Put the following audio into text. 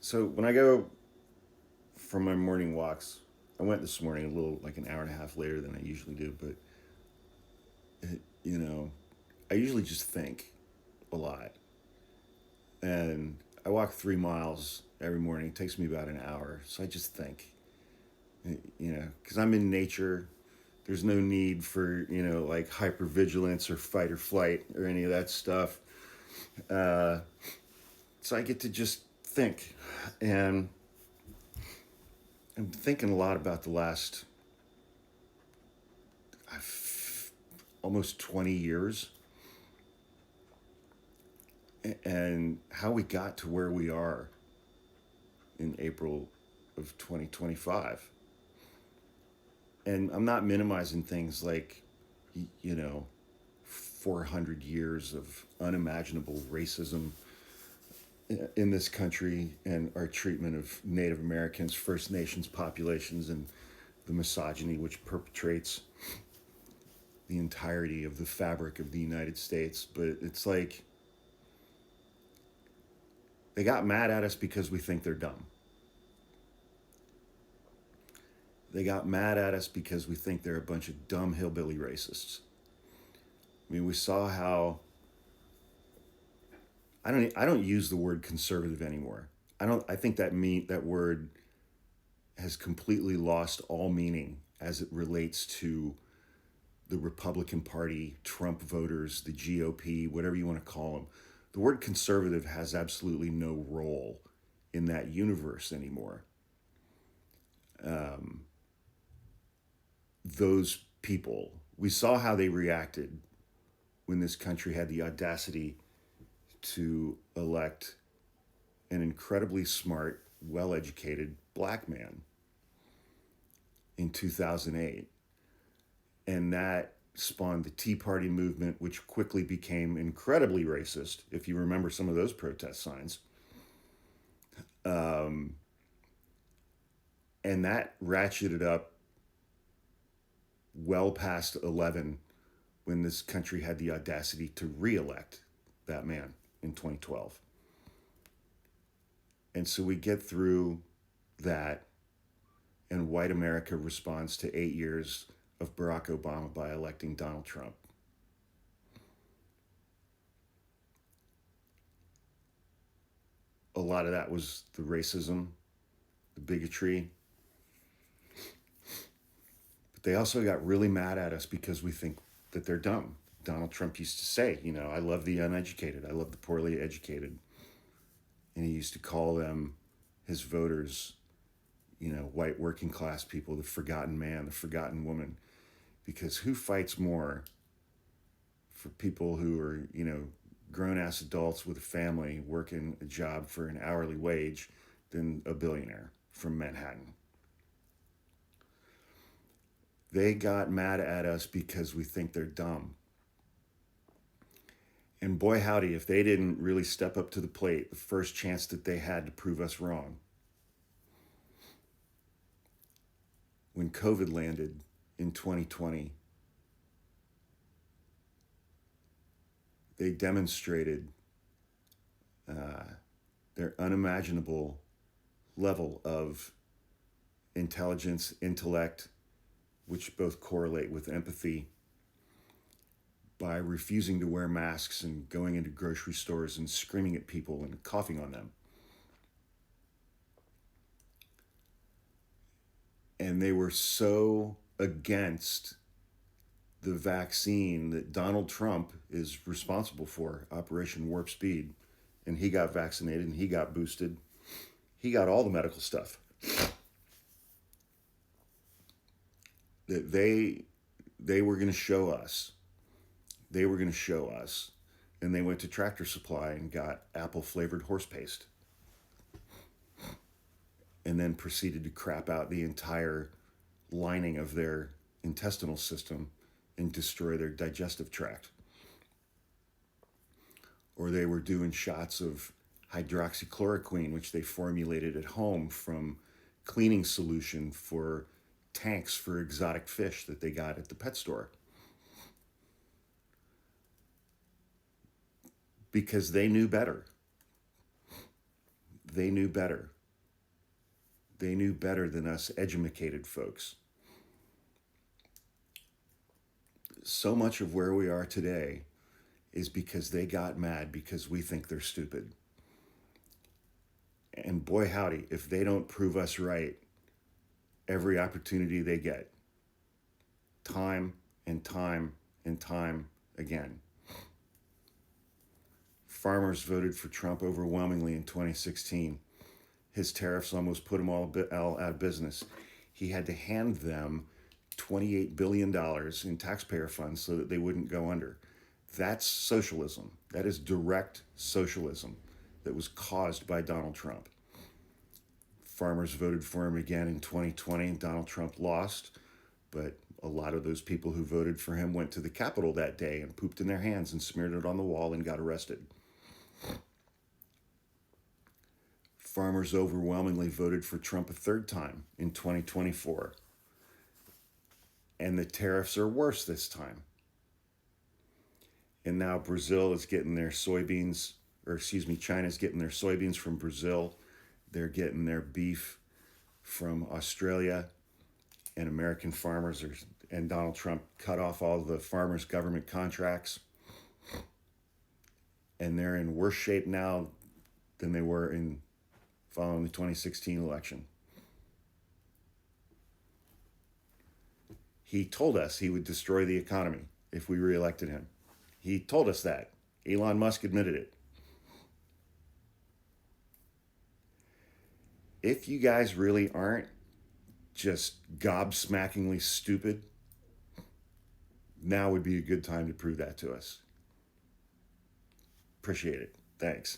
So when I go for my morning walks, I went this morning a little like an hour and a half later than I usually do, but you know, I usually just think a lot. And I walk 3 miles every morning. It takes me about an hour. So I just think, because I'm in nature. There's no need for, like hypervigilance or fight or flight or any of that stuff. Uh, so I get to just think. And I'm thinking a lot about the last almost 20 years and how we got to where we are in April of 2025. And I'm not minimizing things like, you know, 400 years of unimaginable racism in this country and our treatment of Native Americans, First Nations populations, and the misogyny which perpetrates the entirety of the fabric of the United States. But it's like they got mad at us because we think they're dumb. They got mad at us because we think they're a bunch of dumb hillbilly racists. I mean, we saw how I don't use the word conservative anymore. I think that word has completely lost all meaning as it relates to the Republican Party, Trump voters, the GOP, whatever you want to call them. The word conservative has absolutely no role in that universe anymore. Um, those people, we saw how they reacted when this country had the audacity to elect an incredibly smart, well educated black man in 2008. And that spawned the Tea Party movement, which quickly became incredibly racist, if you remember some of those protest signs. Um, and that ratcheted up well past 11 when this country had the audacity to re-elect that man in 2012. And so we get through that, and white America responds to 8 years of Barack Obama by electing Donald Trump. A lot of that was the racism, the bigotry, but they also got really mad at us because we think that they're dumb. Donald Trump used to say, I love the uneducated, I love the poorly educated. And he used to call them, his voters, white working class people, the forgotten man, the forgotten woman. Because who fights more for people who are, grown ass adults with a family working a job for an hourly wage than a billionaire from Manhattan? They got mad at us because we think they're dumb. And boy, howdy, if they didn't really step up to the plate the first chance that they had to prove us wrong. When COVID landed in 2020, they demonstrated their unimaginable level of intelligence, intellect, which both correlate with empathy, by refusing to wear masks and going into grocery stores and screaming at people and coughing on them. And they were so against the vaccine that Donald Trump is responsible for, Operation Warp Speed. And he got vaccinated and he got boosted. He got all the medical stuff. That they were going to show us. They were going to show us. And they went to Tractor Supply and got apple flavored horse paste. And then proceeded to crap out the entire lining of their intestinal system and destroy their digestive tract. Or they were doing shots of hydroxychloroquine, which they formulated at home from cleaning solution for tanks for exotic fish that they got at the pet store. Because they knew better. They knew better. They knew better than us educated folks. So much of where we are today is because they got mad because we think they're stupid. And boy, howdy, if they don't prove us right every opportunity they get, time and time and time again. Farmers voted for Trump overwhelmingly in 2016. His tariffs almost put him all out of business. He had to hand them $28 billion in taxpayer funds so that they wouldn't go under. That's socialism. That is direct socialism that was caused by Donald Trump. Farmers voted for him again in 2020. Donald Trump lost, but a lot of those people who voted for him went to the Capitol that day and pooped in their hands and smeared it on the wall and got arrested. Farmers overwhelmingly voted for Trump a third time in 2024. And the tariffs are worse this time. And now Brazil is getting their soybeans, China's getting their soybeans from Brazil. They're getting their beef from Australia. And American farmers and Donald Trump cut off all the farmers' government contracts. And they're in worse shape now than they were in following the 2016 election. He told us he would destroy the economy if we reelected him. He told us that. Elon Musk admitted it. If you guys really aren't just gobsmackingly stupid, now would be a good time to prove that to us. Appreciate it. Thanks.